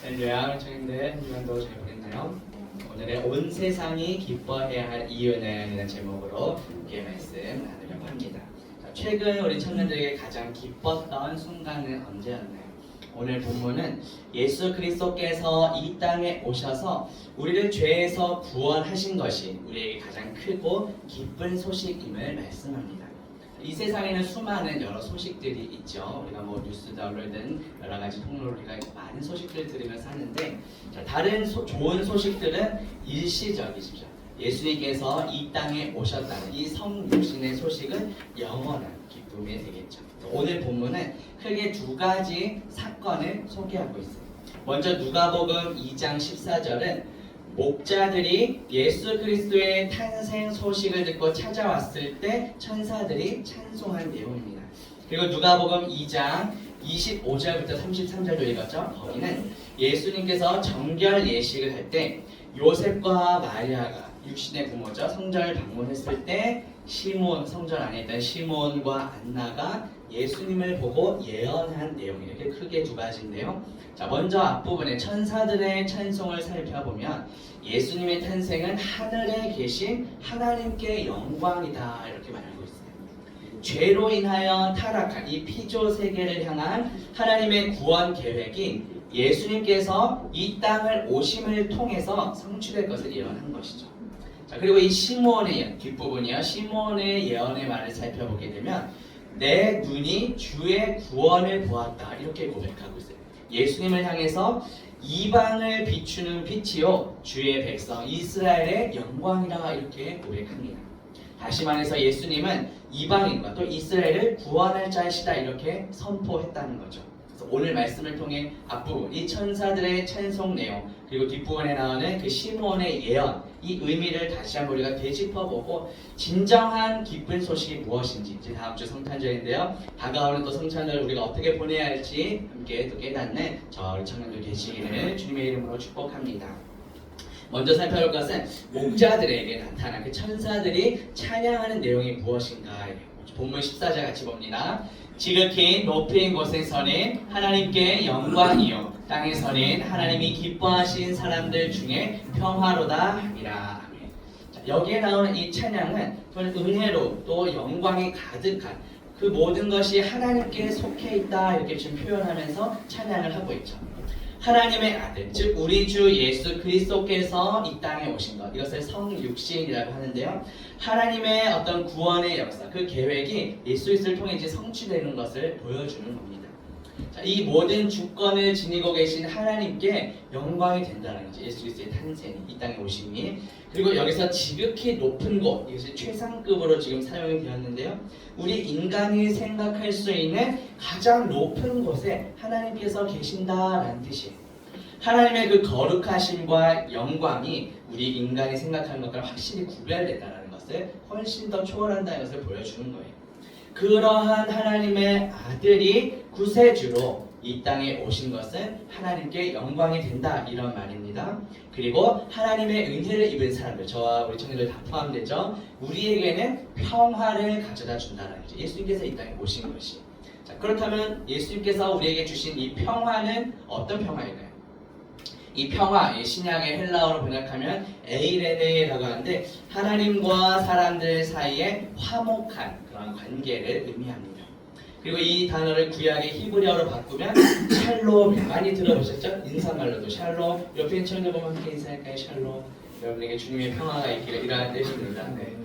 할렐루야, 청년들 한 주간도 잘 보냈나요? 오늘의 온 세상이 기뻐해야 할 이유는 이라는 제목으로 함께 말씀 나누려고 합니다. 최근 우리 청년들에게 가장 기뻤던 순간은 언제였나요? 오늘 본문은 예수 그리스도께서 이 땅에 오셔서 우리를 죄에서 구원하신 것이 우리에게 가장 크고 기쁜 소식임을 말씀합니다. 이 세상에는 수많은 여러 소식들이 있죠. 우리가 뉴스도 올리든 여러 가지 통로로 우리가 많은 소식들을 들으면서 하는데, 다른 좋은 소식들은 일시적이죠. 예수님께서 이 땅에 오셨다는 이 성육신의 소식은 영원한 기쁨이 되겠죠. 오늘 본문은 크게 두 가지 사건을 소개하고 있어요. 먼저 누가복음 2장 14절은 목자들이 예수 그리스도의 탄생 소식을 듣고 찾아왔을 때 천사들이 찬송한 내용입니다. 그리고 누가복음 2장 25절부터 33절도 읽었죠. 거기는 예수님께서 정결 예식을 할 때 요셉과 마리아가 육신의 부모죠. 성전을 방문했을 때 성전 안에 있던 시몬과 안나가 예수님을 보고 예언한 내용이 이렇게 크게 두 가지인데요. 먼저 앞부분에 천사들의 찬송을 살펴보면 예수님의 탄생은 하늘에 계신 하나님께 영광이다 이렇게 말하고 있어요. 죄로 인하여 타락한 이 피조 세계를 향한 하나님의 구원 계획이 예수님께서 이 땅을 오심을 통해서 성취될 것을 예언한 것이죠. 그리고 이 시몬의 뒷부분이요. 시몬의 예언의 말을 살펴보게 되면 내 눈이 주의 구원을 보았다 이렇게 고백하고 있어요. 예수님을 향해서 이방을 비추는 빛이요 주의 백성 이스라엘의 영광이라 이렇게 고백합니다. 다시 말해서 예수님은 이방인과 또 이스라엘을 구원할 자이시다 이렇게 선포했다는 거죠. 그래서 오늘 말씀을 통해 앞부분 이 천사들의 찬송 내용 그리고 뒷부분에 나오는 그 시몬의 예언 이 의미를 다시 한번 우리가 되짚어보고 진정한 기쁜 소식이 무엇인지 이제 다음 주 성탄절인데요. 다가오는 또 성탄절을 우리가 어떻게 보내야 할지 함께 또 깨닫는 우리 청년들 되시기를 주님의 이름으로 축복합니다. 먼저 살펴볼 것은 목자들에게 나타난 그 천사들이 찬양하는 내용이 무엇인가. 본문 14절 같이 봅니다. 지극히 높은 곳에서는 하나님께 영광이요 땅에서는 하나님이 기뻐하신 사람들 중에 평화로다 하니라. 여기에 나오는 이 찬양은 은혜로 또 영광이 가득한 그 모든 것이 하나님께 속해 있다 이렇게 지금 표현하면서 찬양을 하고 있죠. 하나님의 아들, 즉 우리 주 예수 그리스도께서 이 땅에 오신 것, 이것을 성육신이라고 하는데요. 하나님의 어떤 구원의 역사, 그 계획이 예수 그리스도를 통해 이제 성취되는 것을 보여주는 겁니다. 이 모든 주권을 지니고 계신 하나님께 영광이 된다는 거죠. 예수 그리스도의 탄생이, 이 땅에 오심이. 그리고 여기서 지극히 높은 곳, 이것이 최상급으로 지금 사용이 되었는데요. 우리 인간이 생각할 수 있는 가장 높은 곳에 하나님께서 계신다라는 뜻이에요. 하나님의 그 거룩하심과 영광이 우리 인간이 생각하는 것과 확실히 구별되다라는 것을 훨씬 더 초월한다는 것을 보여주는 거예요. 그러한 하나님의 아들이 구세주로 이 땅에 오신 것은 하나님께 영광이 된다 이런 말입니다. 그리고 하나님의 은혜를 입은 사람들, 저와 우리 청년들 다 포함되죠. 우리에게는 평화를 가져다 준다는 거죠. 예수님께서 이 땅에 오신 것이. 그렇다면 예수님께서 우리에게 주신 이 평화는 어떤 평화일까요? 이 평화, 신약의 헬라어로 번역하면 에이레네라고 하는데 하나님과 사람들 사이에 화목한 그런 관계를 의미합니다. 그리고 이 단어를 구약의 히브리어로 바꾸면 샬롬, 많이 들어보셨죠? 인사말로도 샬롬, 옆에 있는 친구들 보면 함께 인사할까요? 샬롬, 여러분에게 주님의 평화가 있기를 이라는 뜻입니다. 네.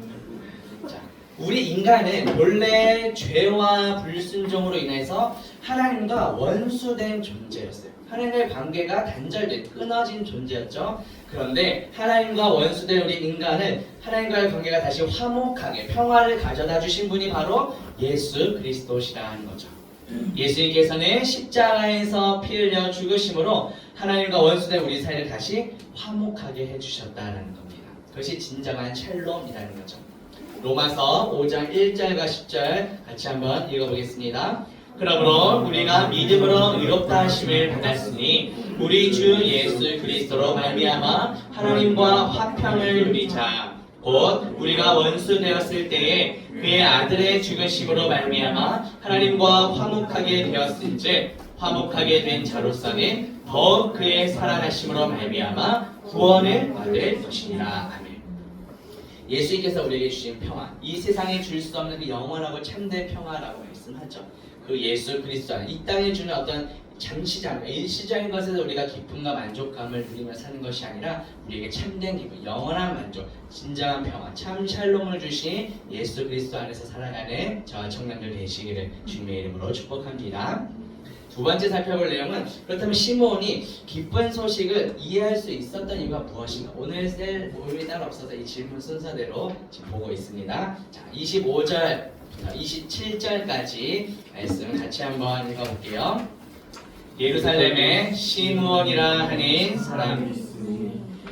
자, 우리 인간은 본래 죄와 불순종으로 인해서 하나님과 원수된 존재였어요. 하나님과의 관계가 단절된, 끊어진 존재였죠. 그런데 하나님과 원수된 우리 인간은 하나님과의 관계가 다시 화목하게 평화를 가져다 주신 분이 바로 예수 그리스도시라는 거죠. 예수님께서는 십자가에서 피 흘려 죽으심으로 하나님과 원수된 우리 사이를 다시 화목하게 해주셨다는 겁니다. 그것이 진정한 샬롬이라는 거죠. 로마서 5장 1절과 10절 같이 한번 읽어보겠습니다. 그러므로 우리가 믿음으로 의롭다 하심을 받았으니 우리 주 예수 그리스도로 말미암아 하나님과 화평을 누리자. 곧 우리가 원수 되었을 때에 그의 아들의 죽으심으로 말미암아 하나님과 화목하게 되었은즉 화목하게 된 자로서는 더욱 그의 살아나심으로 말미암아 구원을 받을 것이니라. 아멘. 예수님께서 우리에게 주신 평화, 이 세상에 줄 수 없는 그 영원하고 참된 평화라고 말씀하죠. 그 예수 그리스도 안에 이 땅에 주는 어떤 잠시적, 일시적인 것에서 우리가 기쁨과 만족감을 누리며 사는 것이 아니라 우리에게 참된 기쁨, 영원한 만족, 진정한 평화, 참 샬롬을 주신 예수 그리스도 안에서 살아가는 저와 청년들 되시기를 주님의 이름으로 축복합니다. 두 번째 살펴볼 내용은, 그렇다면 시므온이 기쁜 소식을 이해할 수 있었던 이유가 무엇인가? 오늘 셀 모임이 따로 없어서 이 질문 순서대로 지금 보고 있습니다. 자, 25절, 27절까지 말씀 같이 한번 읽어볼게요. 예루살렘에 시므온이라 하는 사람,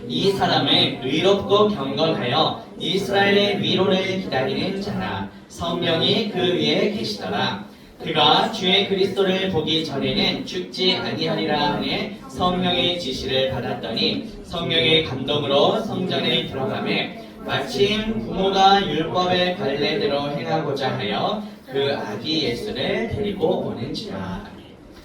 이 사람은 의롭고 경건하여 이스라엘의 위로를 기다리는 자라. 성령이 그 위에 계시더라. 그가 주의 그리스도를 보기 전에는 죽지 아니하리라 하는 성령의 지시를 받았더니 성령의 감동으로 성전에 들어가매 마침 부모가 율법의 관례대로 행하고자 하여 그 아기 예수를 데리고 오는지라.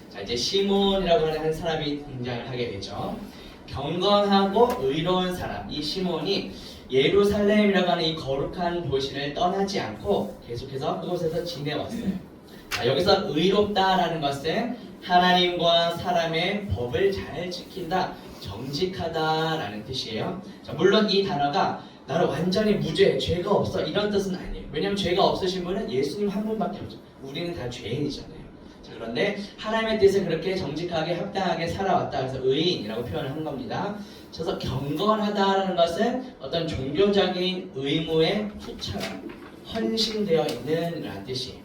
자, 이제 시몬이라고 하는 한 사람이 등장을 하게 되죠. 경건하고 의로운 사람, 이 시몬이 예루살렘이라고 하는 이 거룩한 도시를 떠나지 않고 계속해서 그곳에서 지내왔어요. 자, 여기서 의롭다라는 것은 하나님과 사람의 법을 잘 지킨다, 정직하다라는 뜻이에요. 자, 물론 이 단어가 나는 완전히 무죄, 죄가 없어 이런 뜻은 아니에요. 왜냐하면 죄가 없으신 분은 예수님 한 분밖에 없죠. 우리는 다 죄인이잖아요. 자, 그런데 하나님의 뜻을 그렇게 정직하게 합당하게 살아왔다 그래서 의인이라고 표현을 한 겁니다. 그래서 경건하다라는 것은 어떤 종교적인 의무에 투철한, 헌신되어 있는 이라는 뜻이에요.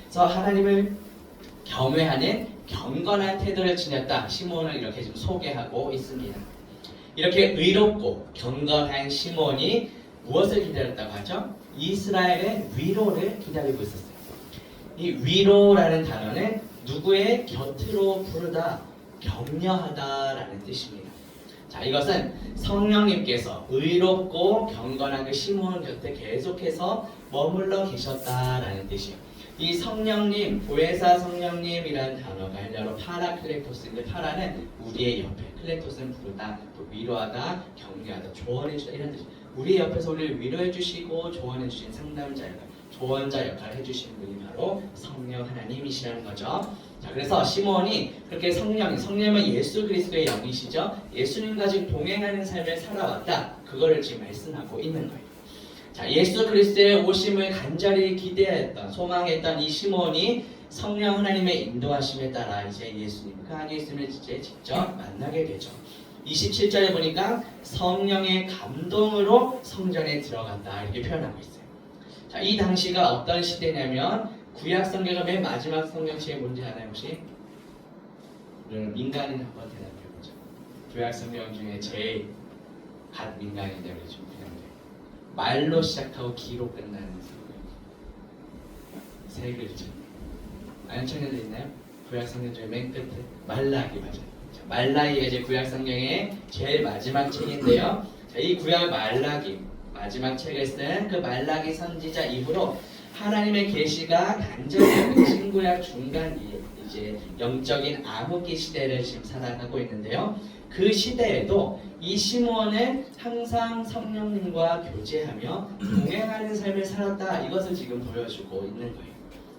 그래서 하나님을 경외하는 경건한 태도를 지녔다. 시몬을 이렇게 지금 소개하고 있습니다. 이렇게 의롭고 경건한 시몬이 무엇을 기다렸다고 하죠? 이스라엘의 위로를 기다리고 있었어요. 이 위로라는 단어는 누구의 곁으로 부르다, 격려하다라는 뜻입니다. 자, 이것은 성령님께서 의롭고 경건한 그 시몬 곁에 계속해서 머물러 계셨다라는 뜻이에요. 이 성령님, 보혜사 성령님이라는 단어가 헬라어로 파라클레토스인데, 파라는 우리의 옆에, 클레토스는 부르다, 또 위로하다, 격려하다, 조언해주다 이런 뜻이에요. 우리의 옆에서 우리를 위로해주시고 조언해주신 상담자 역할, 조언자 역할을 해주시는 분이 바로 성령 하나님이시라는 거죠. 자, 그래서 시몬이 그렇게 성령은 예수 그리스도의 영이시죠. 예수님과 지금 동행하는 삶을 살아왔다. 그거를 지금 말씀하고 있는 거예요. 자, 예수 그리스도의 오심을 간절히 기대했던, 소망했던 이 시몬이 성령 하나님의 인도하심에 따라 이제 예수님, 그 안에 있음을 이제 직접 만나게 되죠. 27절에 보니까 성령의 감동으로 성전에 들어간다 이렇게 표현하고 있어요. 자, 이 당시가 어떤 시대냐면 구약 성경의 맨 마지막 성경책이 뭔지 아나요 혹시? 민간인 한번 대답해보죠. 구약 성경 중에 제일 갓 민간인데 우리 좀 그냥 말로 시작하고 기로 끝나는 성경. 세 글자. 아는 청년들 있나요? 구약 성경 중에 맨 끝에 말라기 맞아요. 자, 말라기가 이제 구약 성경의 제일 마지막 책인데요. 자, 이 구약 말라기 마지막 책을 쓴 그 말라기 선지자 이후로 하나님의 계시가 간절히 신구약 중간기에 이제 영적인 암흑기 시대를 지금 살아가고 있는데요. 그 시대에도 이 시므온은 항상 성령님과 교제하며 동행하는 삶을 살았다. 이것을 지금 보여주고 있는 거예요.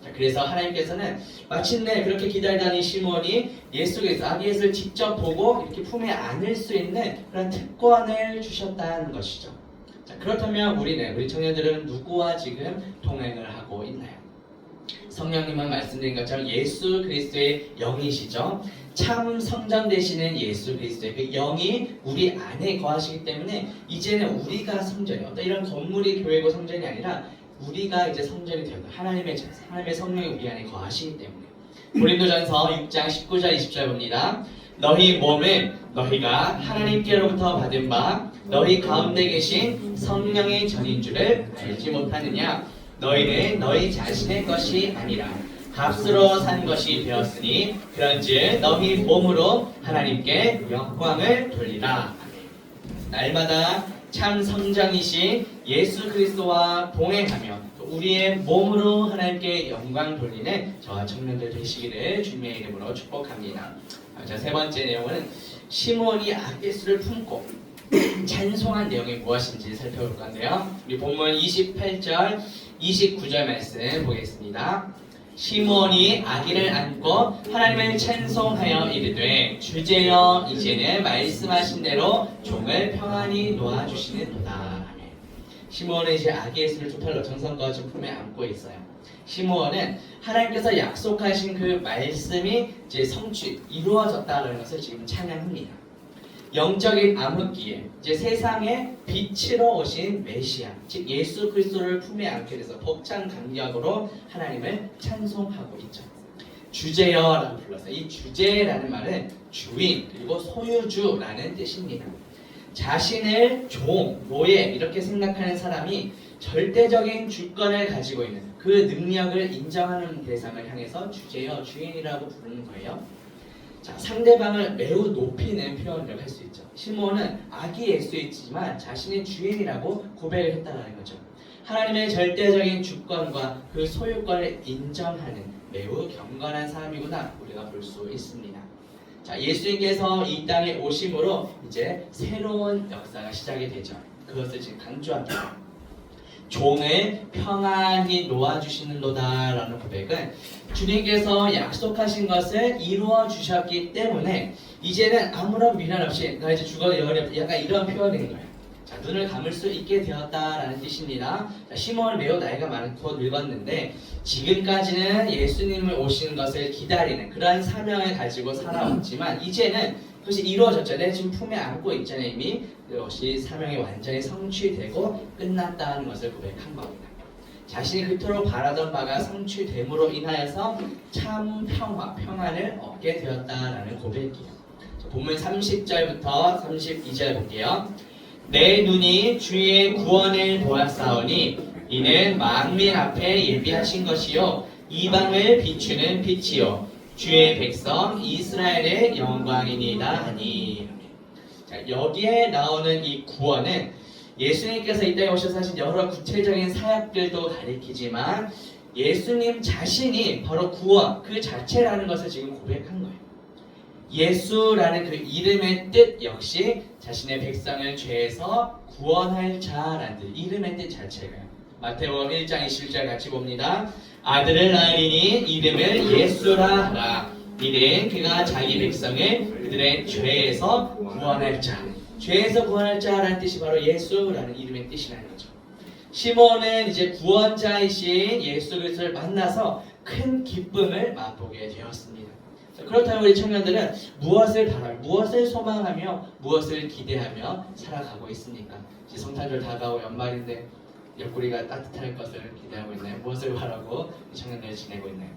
자, 그래서 하나님께서는 마침내 그렇게 기다리던 이 시므온이 예수 그리스도 아기 예수를 직접 보고 이렇게 품에 안을 수 있는 그런 특권을 주셨다는 것이죠. 자, 그렇다면 우리 청년들은 누구와 지금 동행을 하고 있나요? 성령님은 말씀드린 것처럼 예수 그리스도의 영이시죠. 참 성전 되시는 예수 그리스도의 그 영이 우리 안에 거하시기 때문에 이제는 우리가 성전이 어떤 이런 건물이 교회고 성전이 아니라 우리가 이제 성전이 되었다. 하나님의 성령이 우리 안에 거하시기 때문에. 고린도전서 6장 19절 20절 봅니다. 너희 몸은 너희가 하나님께로부터 받은 바 너희 가운데 계신 성령의 전인 줄을 알지 못하느냐? 너희는 너희 자신의 것이 아니라 값으로 산 것이 되었으니 그런즉 너희 몸으로 하나님께 영광을 돌리라. 날마다 참 성장이신 예수 그리스도와 동행하며 또 우리의 몸으로 하나님께 영광 돌리는 저와 청년들 되시기를 주님의 이름으로 축복합니다. 자, 세 번째 내용은 시몬이 아기예수를 품고 찬송한 내용이 무엇인지 살펴볼 건데요. 우리 본문 28절 29절 말씀 보겠습니다. 시몬이 아기를 안고 하나님을 찬송하여 이르되 주제여 이제는 말씀하신 대로 종을 평안히 놓아주시는도다. 시몬은 이제 아기 예수를 두 팔로 정성껏 품에 안고 있어요. 시몬은 하나님께서 약속하신 그 말씀이 이제 이루어졌다는 것을 지금 찬양합니다. 영적인 암흑기에 이제 세상에 빛으로 오신 메시아, 즉 예수 그리스도를 품에 안게 돼서 벅찬 감격으로 하나님을 찬송하고 있죠. 주제여라고 불렀어요. 이 주제라는 말은 주인 그리고 소유주라는 뜻입니다. 자신을 종, 노예 이렇게 생각하는 사람이 절대적인 주권을 가지고 있는 그 능력을 인정하는 대상을 향해서 주제여, 주인이라고 부르는 거예요. 자, 상대방을 매우 높이는 표현을 할 수 있죠. 시몬은 아기 예수이지만 자신의 주인이라고 고백을 했다는 거죠. 하나님의 절대적인 주권과 그 소유권을 인정하는 매우 경건한 사람이구나 우리가 볼 수 있습니다. 자, 예수님께서 이 땅에 오심으로 이제 새로운 역사가 시작이 되죠. 그것을 지금 강조합니다. 종을 평안히 놓아주시는도다 라는 고백은 주님께서 약속하신 것을 이루어 주셨기 때문에 이제는 아무런 미련 없이 나 이제 죽어도 열이 없다 약간 이런 표현인 거예요. 자, 눈을 감을 수 있게 되었다라는 뜻입니다. 자, 시몬은 매우 나이가 많고 늙었는데 지금까지는 예수님을 오시는 것을 기다리는 그러한 사명을 가지고 살아왔지만 이제는 그것이 이루어졌죠. 내 지금 품에 안고 있잖아요. 이미 그것이 사명이 완전히 성취되고 끝났다는 것을 고백한 겁니다. 자신이 그토록 바라던 바가 성취됨으로 인하여서 참 평안을 얻게 되었다라는 고백이에요. 본문 30절부터 32절 볼게요. 내 눈이 주의 구원을 보았사오니 이는 만민 앞에 예비하신 것이요 이방을 비추는 빛이요 주의 백성 이스라엘의 영광이니이다 하니. 자, 여기에 나오는 이 구원은 예수님께서 이 땅에 오셔서 하신 여러 구체적인 사역들도 가리키지만 예수님 자신이 바로 구원 그 자체라는 것을 지금 고백한 거예요. 예수라는 그 이름의 뜻 역시 자신의 백성을 죄에서 구원할 자라는 뜻, 이름의 뜻 자체가요. 마태복음 1장 21절 같이 봅니다. 아들을 낳으리니 이름을 예수라 하라. 이는 그가 자기 백성을 그들의 죄에서 구원할 자. 죄에서 구원할 자라는 뜻이 바로 예수라는 이름의 뜻이라는 거죠. 시몬은 이제 구원자이신 예수 그리스도를 만나서 큰 기쁨을 맛보게 되었습니다. 그렇다면 우리 청년들은 무엇을 바라며 무엇을 소망하며 무엇을 기대하며 살아가고 있습니까? 이제 성탄절 다가오고 연말인데 옆구리가 따뜻할 것을 기대하고 있나요? 무엇을 바라고 청년들이 지내고 있나요?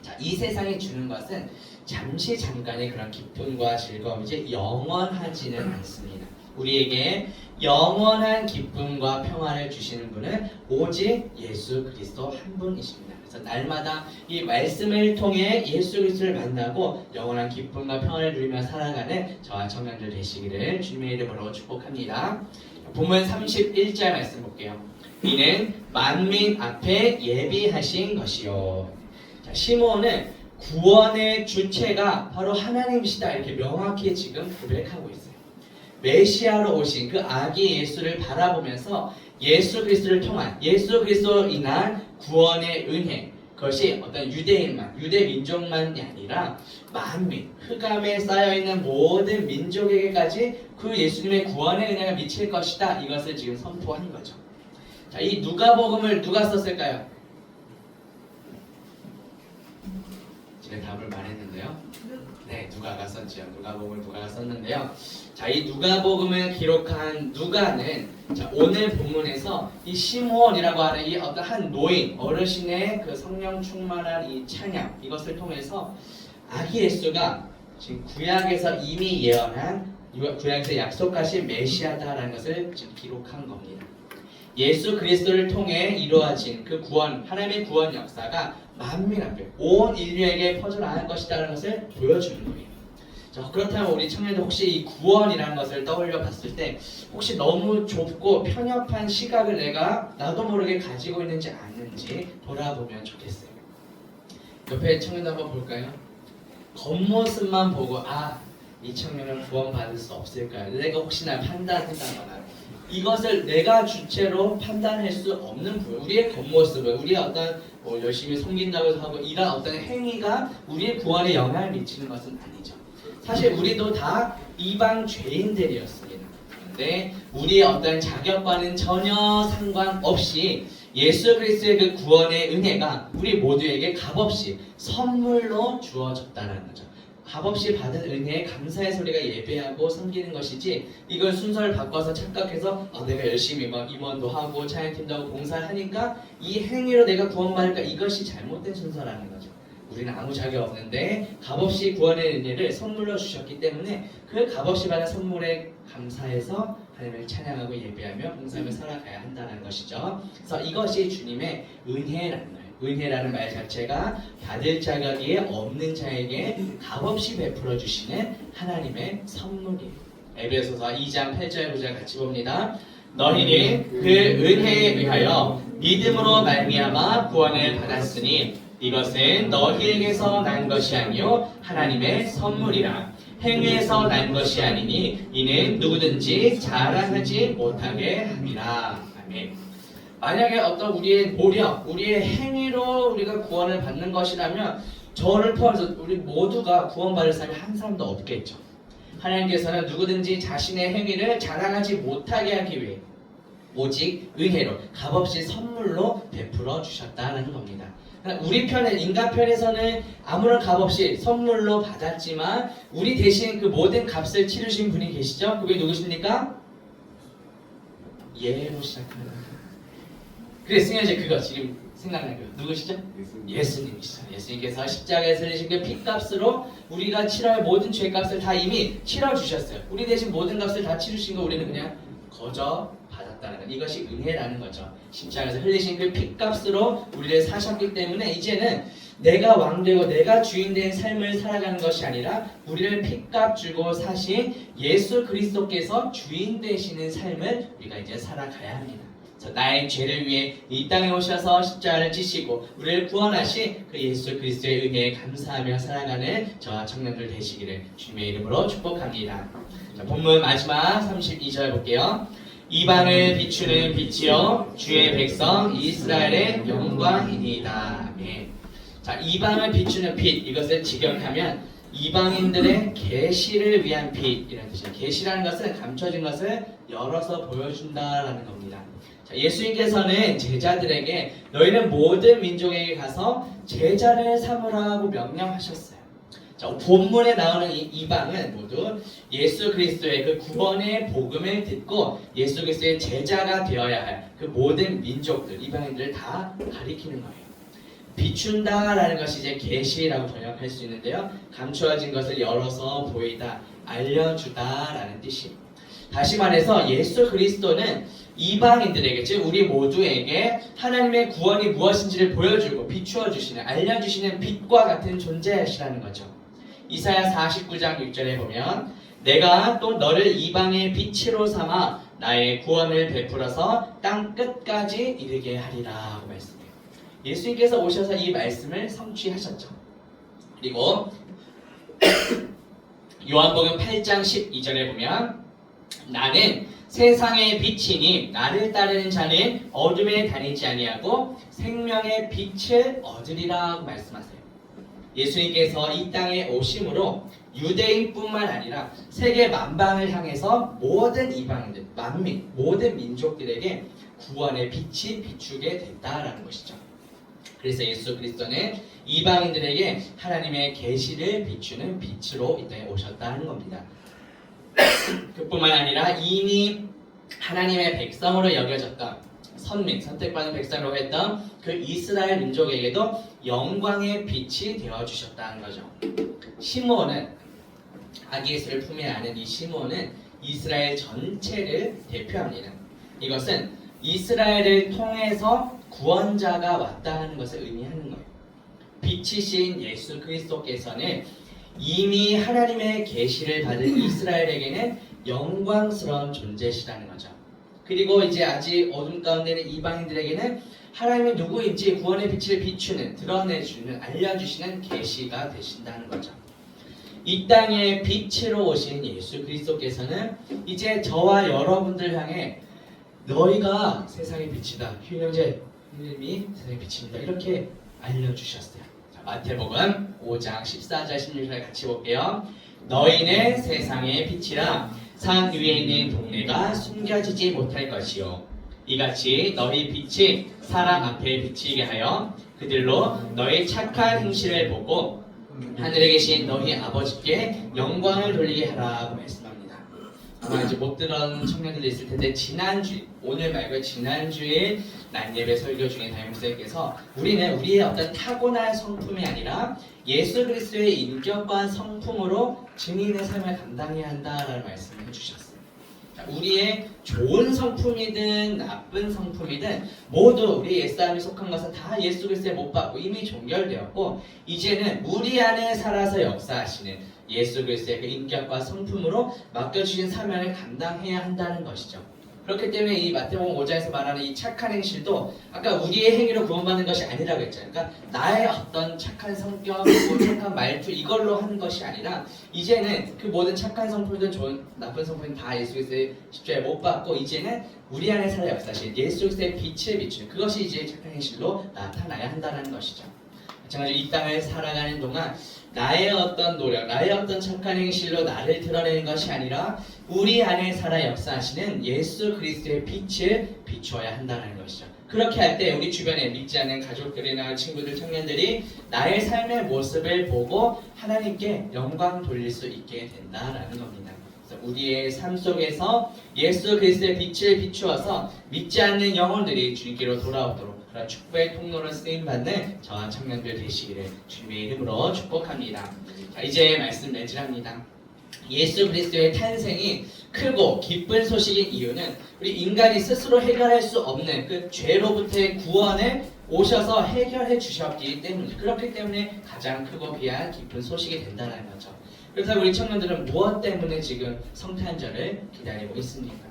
자, 이 세상이 주는 것은 잠시 잠깐의 그런 기쁨과 즐거움이지 영원하지는 않습니다. 우리에게 영원한 기쁨과 평안을 주시는 분은 오직 예수 그리스도 한 분이십니다. 그래서 날마다 이 말씀을 통해 예수 그리스도를 만나고 영원한 기쁨과 평안을 누리며 살아가는 저와 청년들 되시기를 주님의 이름으로 축복합니다. 본문 31절 말씀 볼게요. 이는 만민 앞에 예비하신 것이요. 자, 시몬은 구원의 주체가 바로 하나님이시다 이렇게 명확히 지금 고백하고 있어요. 메시아로 오신 그 아기 예수를 바라보면서 예수 그리스도를 통한 예수 그리스도로 인한 구원의 은혜, 그것이 어떤 유대인만, 유대 민족만이 아니라 만민, 흑암에 쌓여있는 모든 민족에게까지 그 예수님의 구원의 은혜가 미칠 것이다. 이것을 지금 선포한 거죠. 자, 이 누가복음을 누가 썼을까요? 제가 답을 말했는데요. 네, 누가가 썼죠. 누가복음을 누가가 썼는데요. 자, 이 누가복음을 기록한 누가는 자, 오늘 본문에서 이 시몬이라고 하는 이 어떤 한 노인, 어르신의 그 성령 충만한 이 찬양, 이것을 통해서 아기 예수가 지금 구약에서 이미 예언한 구약에서 약속하신 메시아다라는 것을 지금 기록한 겁니다. 예수 그리스도를 통해 이루어진 그 구원, 하나님의 구원 역사가 만민 앞에 온 인류에게 퍼져나갈 것이라는 것을 보여주는 거예요. 자, 그렇다면 우리 청년들 혹시 이 구원이라는 것을 떠올려 봤을 때 혹시 너무 좁고 편협한 시각을 내가 나도 모르게 가지고 있는지 아는지 돌아보면 좋겠어요. 옆에 청년들 한번 볼까요? 겉모습만 보고 이 청년은 구원받을 수 없을까요? 내가 혹시나 판단했다거나 이것을 내가 주체로 판단할 수 없는 부분, 우리의 겉모습을, 우리의 어떤 열심히 섬긴다고 해서 하고 이런 어떤 행위가 우리의 구원에 영향을 미치는 것은 아니죠. 사실 우리도 다 이방 죄인들이었습니다. 그런데 우리의 어떤 자격과는 전혀 상관없이 예수 그리스도의 그 구원의 은혜가 우리 모두에게 값없이 선물로 주어졌다는 거죠. 값없이 받은 은혜에 감사의 소리가 예배하고 섬기는 것이지 이걸 순서를 바꿔서 착각해서 내가 열심히 임원도 하고 찬양팀도 하고 봉사를 하니까 이 행위로 내가 구원받을까, 이것이 잘못된 순서라는 거죠. 우리는 아무 자격 없는데 값없이 구원의 은혜를 선물로 주셨기 때문에 그 값없이 받은 선물에 감사해서 하나님을 찬양하고 예배하며 봉사하며 살아가야 한다는 것이죠. 그래서 이것이 주님의 은혜라는 거예요. 은혜라는 말 자체가 받을 자격이 없는 자에게 값없이 베풀어 주시는 하나님의 선물이에요. 에베소서 2장 8절 9절 같이 봅니다. 너희는 그 은혜에 의하여 믿음으로 말미암아 구원을 받았으니 이것은 너희에게서 난 것이 아니요 하나님의 선물이라. 행위에서 난 것이 아니니 이는 누구든지 자랑하지 못하게 함이라. 아멘. 만약에 어떤 우리의 노력, 우리의 행위로 우리가 구원을 받는 것이라면 저를 포함해서 우리 모두가 구원받을 사람이 한 사람도 없겠죠. 하나님께서는 누구든지 자신의 행위를 자랑하지 못하게 하기 위해 오직 은혜로 값없이 선물로 베풀어 주셨다는 겁니다. 우리 편에, 인간 편에서는 아무런 값없이 선물로 받았지만 우리 대신 그 모든 값을 치르신 분이 계시죠? 그게 누구십니까? 예로 시작합니다. 그랬으면 이제 그거 지금 생각나요. 누구시죠? 예수님이시죠. 예수님께서 십자가에 설리신 그 핏값으로 우리가 치러야 모든 죄값을 다 이미 치러주셨어요. 우리 대신 모든 값을 다 치르신 거 우리는 그냥 거저 받았다는 것. 이것이 은혜라는 거죠. 십자가에서 흘리신 그 핏값으로 우리를 사셨기 때문에 이제는 내가 왕되고 내가 주인된 삶을 살아가는 것이 아니라 우리를 핏값 주고 사신 예수 그리스도께서 주인 되시는 삶을 우리가 이제 살아가야 합니다. 나의 죄를 위해 이 땅에 오셔서 십자가를 지시고 우리를 구원하신 그 예수 그리스도의 은혜에 감사하며 살아가는 저와 청년들 되시기를 주님의 이름으로 축복합니다. 자, 본문 마지막 32절 볼게요. 이방을 비추는 빛이요 주의 백성 이스라엘의 영광이니이다. 아멘. 자, 이방을 비추는 빛, 이것을 직역하면 이방인들의 계시를 위한 빛이라는 뜻이에요. 계시라는 것은 감춰진 것을 열어서 보여준다라는 겁니다. 자, 예수님께서는 제자들에게 너희는 모든 민족에게 가서 제자를 삼으라고 명령하셨어요. 자, 본문에 나오는 이 이방은 모두 예수 그리스도의 그 구원의 복음을 듣고 예수 그리스도의 제자가 되어야 할 그 모든 민족들, 이방인들을 다 가리키는 거예요. 비춘다라는 것이 이제 계시라고 번역할 수 있는데요. 감추어진 것을 열어서 보이다, 알려주다라는 뜻이에요. 다시 말해서 예수 그리스도는 이방인들에게, 즉 우리 모두에게 하나님의 구원이 무엇인지를 보여주고 비추어 주시는, 알려주시는 빛과 같은 존재이시라는 거죠. 이사야 49장 6절에 보면 내가 또 너를 이방의 빛으로 삼아 나의 구원을 베풀어서 땅 끝까지 이르게 하리라고 말씀해요. 예수님께서 오셔서 이 말씀을 성취하셨죠. 그리고 요한복음 8장 12절에 보면 나는 세상의 빛이니 나를 따르는 자는 어둠에 다니지 아니하고 생명의 빛을 얻으리라고 말씀하세요. 예수님께서 이 땅에 오심으로 유대인뿐만 아니라 세계 만방을 향해서 모든 이방인들, 만민, 모든 민족들에게 구원의 빛이 비추게 됐다라는 것이죠. 그래서 예수 그리스도는 이방인들에게 하나님의 계시를 비추는 빛으로 이 땅에 오셨다는 겁니다. 그뿐만 아니라 이미 하나님의 백성으로 여겨졌던 선민, 선택받은 백성으로 했던 그 이스라엘 민족에게도 영광의 빛이 되어주셨다는 거죠. 시므온은, 아기 예수를 품에 안은 이 시므온은 이스라엘 전체를 대표합니다. 이것은 이스라엘을 통해서 구원자가 왔다는 것을 의미하는 거예요. 빛이신 예수 그리스도께서는 이미 하나님의 계시를 받은 이스라엘에게는 영광스러운 존재시라는 거죠. 그리고 이제 아직 어둠 가운데 있는 이방인들에게는 하나님의 누구인지 구원의 빛을 비추는, 드러내주는, 알려주시는 계시가 되신다는 거죠. 이 땅에 빛으로 오신 예수 그리스도께서는 이제 저와 여러분들 향해 너희가 세상의 빛이다. 휴일 형제, 하나님이 세상의 빛입니다. 이렇게 알려주셨어요. 자, 마태복음 5장 14절 16절 같이 볼게요. 너희는 세상의 빛이라. 산 위에 있는 동네가 숨겨지지 못할 것이요. 이같이 너희 빛이 사람 앞에 비치게 하여 그들로 너희 착한 행실을 보고 하늘에 계신 너희 아버지께 영광을 돌리게 하라고 말씀합니다. 아마 이제 못 들은 청년들이 있을 텐데 지난주, 오늘 말고 지난주에 난예배 설교 중에 담임선생님께서 우리는 우리의 어떤 타고난 성품이 아니라 예수 그리스도의 인격과 성품으로 증인의 삶을 감당해야 한다라는 말씀을 해주셨어요. 우리의 좋은 성품이든 나쁜 성품이든 모두 우리 옛사람이 속한 것은 다 예수 그리스도에 못 박고 이미 종결되었고 이제는 우리 안에 살아서 역사하시는 예수 그리스도의 그 인격과 성품으로 맡겨주신 사명을 감당해야 한다는 것이죠. 그렇기 때문에 이 마태복음 5장에서 말하는 이 착한 행실도 아까 우리의 행위로 구원받는 것이 아니라고 했잖아요. 그러니까 나의 어떤 착한 성격, 착한 말투 이걸로 하는 것이 아니라 이제는 그 모든 착한 성품이든 좋은 나쁜 성품이든 다 예수 그리스도의 십자가에 못 박고 이제는 우리 안에 살아 역사하신 예수 그리스도의 빛을 비추는 그것이 이제 착한 행실로 나타나야 한다는 것이죠. 마찬가지로 이 땅을 살아가는 동안 나의 어떤 노력, 나의 어떤 착한 행실로 나를 드러내는 것이 아니라 우리 안에 살아 역사하시는 예수 그리스도의 빛을 비추어야 한다는 것이죠. 그렇게 할 때 우리 주변에 믿지 않는 가족들이나 친구들, 청년들이 나의 삶의 모습을 보고 하나님께 영광 돌릴 수 있게 된다라는 겁니다. 그래서 우리의 삶 속에서 예수 그리스도의 빛을 비추어서 믿지 않는 영혼들이 주님께로 돌아오도록 그런 축복의 통로를 쓰임받는 저와 청년들 되시기를 주님의 이름으로 축복합니다. 자, 이제 말씀 매질합니다. 예수 그리스도의 탄생이 크고 기쁜 소식인 이유는 우리 인간이 스스로 해결할 수 없는 그 죄로부터의 구원을 오셔서 해결해 주셨기 때문에 그렇기 때문에 가장 크고 귀한 기쁜 소식이 된다는 거죠. 그래서 우리 청년들은 무엇 때문에 지금 성탄절을 기다리고 있습니까?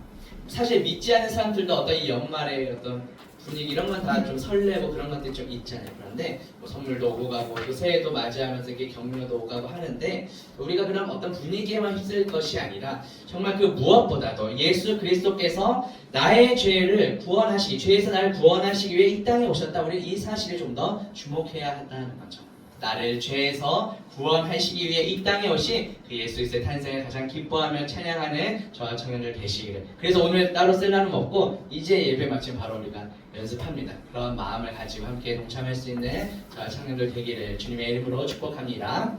사실 믿지 않는 사람들도 어떤 이 연말의 어떤 분위기 이런 건 다 좀 설레고 그런 것들이 좀 있잖아요. 그런데 뭐 선물도 오고 가고 또 새해도 맞이하면서 이렇게 격려도 오고 가고 하는데 우리가 그럼 어떤 분위기에만 휩쓸 것이 아니라 정말 그 무엇보다도 예수 그리스도께서 나의 죄를 구원하시기, 죄에서 나를 구원하시기 위해 이 땅에 오셨다. 우리 이 사실에 좀 더 주목해야 한다는 거죠. 나를 죄에서 구원하시기 위해 이 땅에 오신 그 예수 그리스도의 탄생을 가장 기뻐하며 찬양하는 저와 청년들 되시기를. 그래서 오늘 따로 셀라는 없고 이제 예배 마치면 바로 우리가 연습합니다. 그런 마음을 가지고 함께 동참할 수 있는 저와 청년들 되기를 주님의 이름으로 축복합니다.